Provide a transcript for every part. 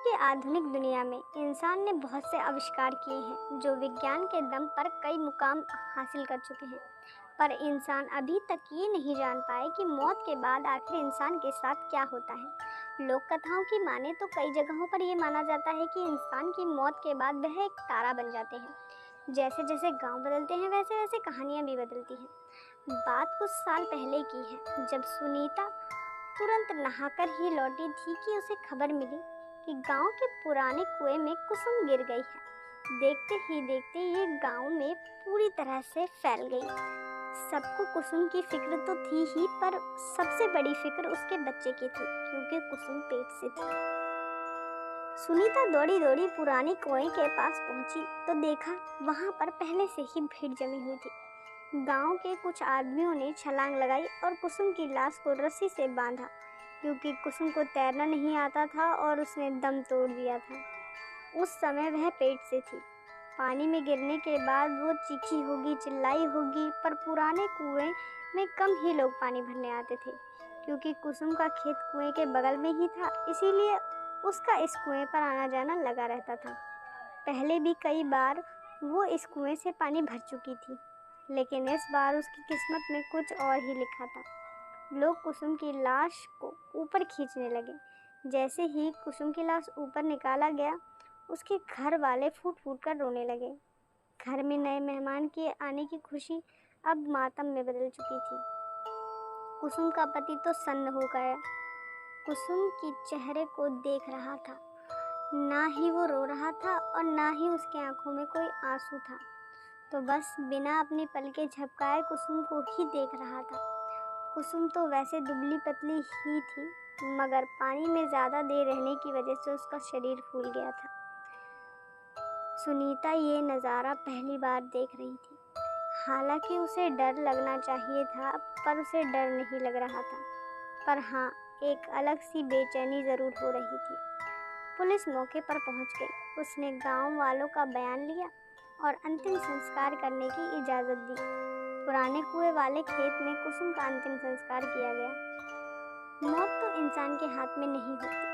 कि आधुनिक दुनिया में इंसान ने बहुत से आविष्कार किए हैं जो विज्ञान के दम पर कई मुकाम हासिल कर चुके हैं, पर इंसान अभी तक ये नहीं जान पाए कि मौत के बाद आखिर इंसान के साथ क्या होता है। लोक कथाओं की माने तो कई जगहों पर यह माना जाता है कि इंसान की मौत के बाद वह एक तारा बन जाते हैं। जैसे जैसे गांव बदलते हैं वैसे वैसे कहानियां भी बदलती हैं। बात कुछ साल पहले की है, जब सुनीता तुरंत नहाकर ही लौटी थी कि उसे खबर मिली कि गांव के पुराने कुएं में कुसुम गिर गई है। देखते ही देखते ये गांव में पूरी तरह से फैल गई। सबको कुसुम की फिक्र तो थी ही, पर सबसे बड़ी फिक्र उसके बच्चे की थी, क्योंकि कुसुम पेट से थी। सुनीता दौड़ी दौड़ी पुराने कुएं के पास पहुंची तो देखा वहां पर पहले से ही भीड़ जमी हुई थी। गांव के कुछ आदमियों ने छलांग लगाई और कुसुम की लाश को रस्सी से बांधा, क्योंकि कुसुम को तैरना नहीं आता था और उसने दम तोड़ दिया था। उस समय वह पेट से थी। पानी में गिरने के बाद वो चीखी होगी, चिल्लाई होगी, पर पुराने कुएं में कम ही लोग पानी भरने आते थे, क्योंकि कुसुम का खेत कुएं के बगल में ही था, इसीलिए उसका इस कुएं पर आना जाना लगा रहता था। पहले भी कई बार वो इस कुएं से पानी भर चुकी थी, लेकिन इस बार उसकी किस्मत में कुछ और ही लिखा था। लोग कुसुम की लाश को ऊपर खींचने लगे। जैसे ही कुसुम की लाश ऊपर निकाला गया, उसके घर वाले फूट फूट कर रोने लगे। घर में नए मेहमान के आने की खुशी अब मातम में बदल चुकी थी। कुसुम का पति तो सन्न हो गया। कुसुम की चेहरे को देख रहा था, ना ही वो रो रहा था और ना ही उसकी आंखों में कोई आंसू था, तो बस बिना अपनी पलकें झपकाए कुसुम को ही देख रहा था। कुसुम तो वैसे दुबली पतली ही थी, मगर पानी में ज़्यादा देर रहने की वजह से उसका शरीर फूल गया था। सुनीता ये नज़ारा पहली बार देख रही थी। हालांकि उसे डर लगना चाहिए था, पर उसे डर नहीं लग रहा था। पर हाँ, एक अलग सी बेचैनी ज़रूर हो रही थी। पुलिस मौके पर पहुंच गई। उसने गांव वालों का बयान लिया और अंतिम संस्कार करने की इजाज़त दी। पुराने कुएं वाले खेत में कुसुम का अंतिम संस्कार किया गया। मौत तो इंसान के हाथ में नहीं होती।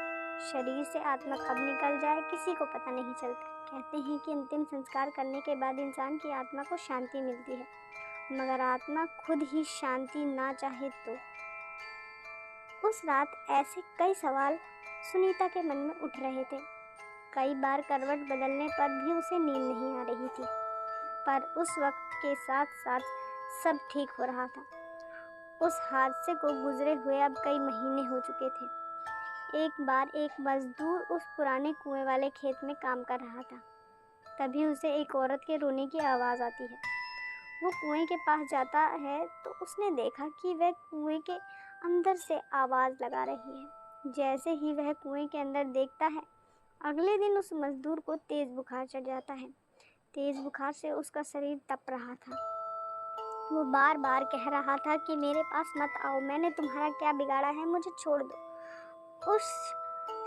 शरीर से आत्मा कब निकल जाए किसी को पता नहीं चलता। कहते हैं कि अंतिम संस्कार करने के बाद इंसान की आत्मा को शांति मिलती है, मगर आत्मा खुद ही शांति ना चाहे तो। उस रात ऐसे कई सवाल सुनीता के मन में उठ रहे थे। कई बार करवट बदलने पर भी उसे नींद नहीं आ रही थी, पर उस वक्त के साथ साथ सब ठीक हो रहा था। उस हादसे को गुजरे हुए अब कई महीने हो चुके थे। एक बार एक मजदूर उस पुराने कुएं वाले खेत में काम कर रहा था। तभी उसे एक औरत के रोने की आवाज़ आती है। वो कुएं के पास जाता है तो उसने देखा कि वह कुएं के अंदर से आवाज़ लगा रही है। जैसे ही वह कुएं के अंदर देखता है, अगले दिन उस मजदूर को तेज़ बुखार चढ़ जाता है। तेज़ बुखार से उसका शरीर तप रहा था। वो बार बार कह रहा था कि मेरे पास मत आओ, मैंने तुम्हारा क्या बिगाड़ा है, मुझे छोड़ दो। उस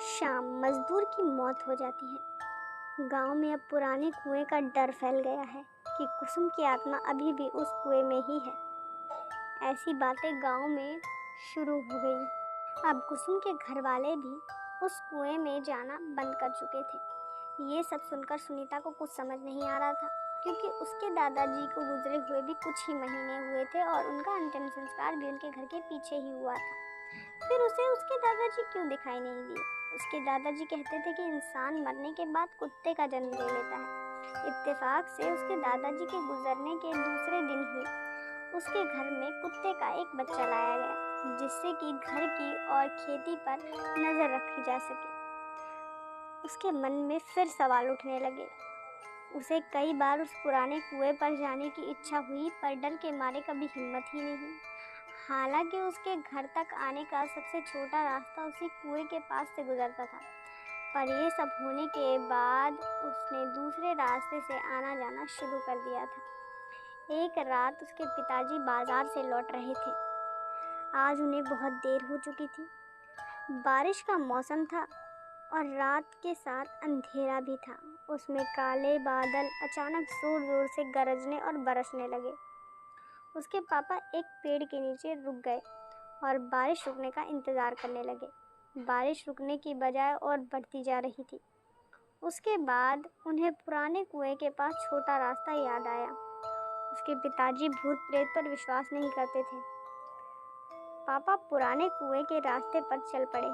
शाम मजदूर की मौत हो जाती है। गांव में अब पुराने कुएं का डर फैल गया है कि कुसुम की आत्मा अभी भी उस कुएं में ही है। ऐसी बातें गांव में शुरू हो गई। अब कुसुम के घर वाले भी उस कुएं में जाना बंद कर चुके थे। ये सब सुनकर सुनीता को कुछ समझ नहीं आ रहा था, क्योंकि उसके दादाजी को गुजरे हुए भी कुछ ही महीने हुए थे और उनका अंतिम संस्कार भी उनके घर के पीछे ही हुआ था। फिर उसे उसके दादाजी क्यों दिखाई नहीं दिए? उसके दादाजी कहते थे कि इंसान मरने के बाद कुत्ते का जन्म ले लेता है। इत्तेफाक से उसके दादाजी के गुजरने के दूसरे दिन ही उसके घर में कुत्ते का एक बच्चा लाया गया, जिससे कि घर की और खेती पर नज़र रखी जा सके। उसके मन में फिर सवाल उठने लगे। उसे कई बार उस पुराने कुएं पर जाने की इच्छा हुई, पर डर के मारे कभी हिम्मत ही नहीं। हालांकि उसके घर तक आने का सबसे छोटा रास्ता उसी कुएं के पास से गुजरता था, पर ये सब होने के बाद उसने दूसरे रास्ते से आना जाना शुरू कर दिया था। एक रात उसके पिताजी बाजार से लौट रहे थे। आज उन्हें बहुत देर हो चुकी थी। बारिश का मौसम था और रात के साथ अंधेरा भी था। उसमें काले बादल अचानक जोर जोर से गरजने और बरसने लगे। उसके पापा एक पेड़ के नीचे रुक गए और बारिश रुकने का इंतज़ार करने लगे। बारिश रुकने की बजाय और बढ़ती जा रही थी। उसके बाद उन्हें पुराने कुएं के पास छोटा रास्ता याद आया। उसके पिताजी भूत प्रेत पर विश्वास नहीं करते थे। पापा पुराने कुएं के रास्ते पर चल पड़े।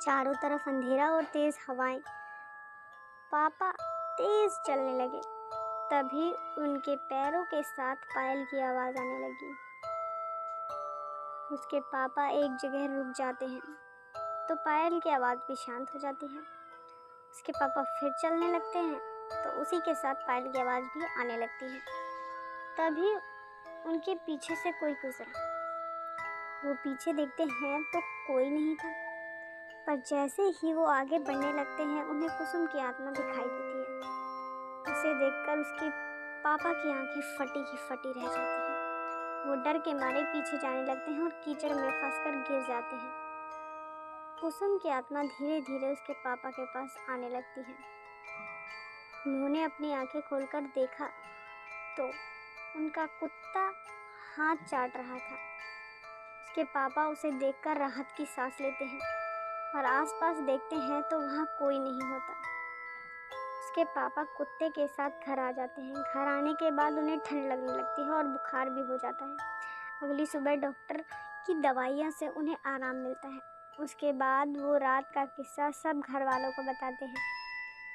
चारों तरफ अंधेरा और तेज हवाएं। पापा तेज चलने लगे। तभी उनके पैरों के साथ पायल की आवाज़ आने लगी। उसके पापा एक जगह रुक जाते हैं तो पायल की आवाज़ भी शांत हो जाती है। उसके पापा फिर चलने लगते हैं तो उसी के साथ पायल की आवाज़ भी आने लगती है। तभी उनके पीछे से कोई गुजरा। वो पीछे देखते हैं तो कोई नहीं था, पर जैसे ही वो आगे बढ़ने लगते हैं उन्हें कुसुम की आत्मा दिखाई देती है। उसे देखकर उसके पापा की आंखें फटी की फटी रह जाती हैं। वो डर के मारे पीछे जाने लगते हैं और कीचड़ में फंसकर गिर जाते हैं। कुसुम की आत्मा धीरे धीरे उसके पापा के पास आने लगती है। उन्होंने अपनी आंखें खोलकर देखा तो उनका कुत्ता हाथ चाट रहा था। उसके पापा उसे देखकर राहत की सांस लेते हैं और आसपास देखते हैं तो वहाँ कोई नहीं होता। उसके पापा कुत्ते के साथ घर आ जाते हैं। घर आने के बाद उन्हें ठंड लगने लगती है और बुखार भी हो जाता है। अगली सुबह डॉक्टर की दवाइयों से उन्हें आराम मिलता है। उसके बाद वो रात का किस्सा सब घर वालों को बताते हैं।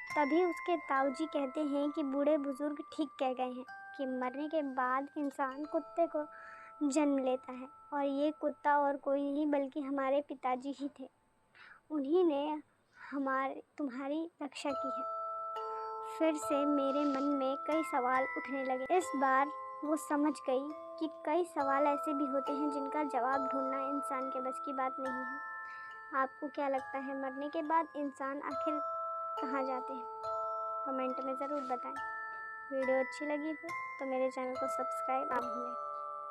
तभी उसके ताऊजी कहते हैं कि बूढ़े बुजुर्ग ठीक कह गए हैं कि मरने के बाद इंसान कुत्ते को जन्म लेता है और ये कुत्ता और कोई नहीं बल्कि हमारे पिताजी ही थे। उन्हीं ने तुम्हारी रक्षा की है। फिर से मेरे मन में कई सवाल उठने लगे। इस बार वो समझ गई कि कई सवाल ऐसे भी होते हैं जिनका जवाब ढूंढना इंसान के बस की बात नहीं है। आपको क्या लगता है, मरने के बाद इंसान आखिर कहाँ जाते हैं? कमेंट में ज़रूर बताएं। वीडियो अच्छी लगी हो तो मेरे चैनल को सब्सक्राइब ना भूलें।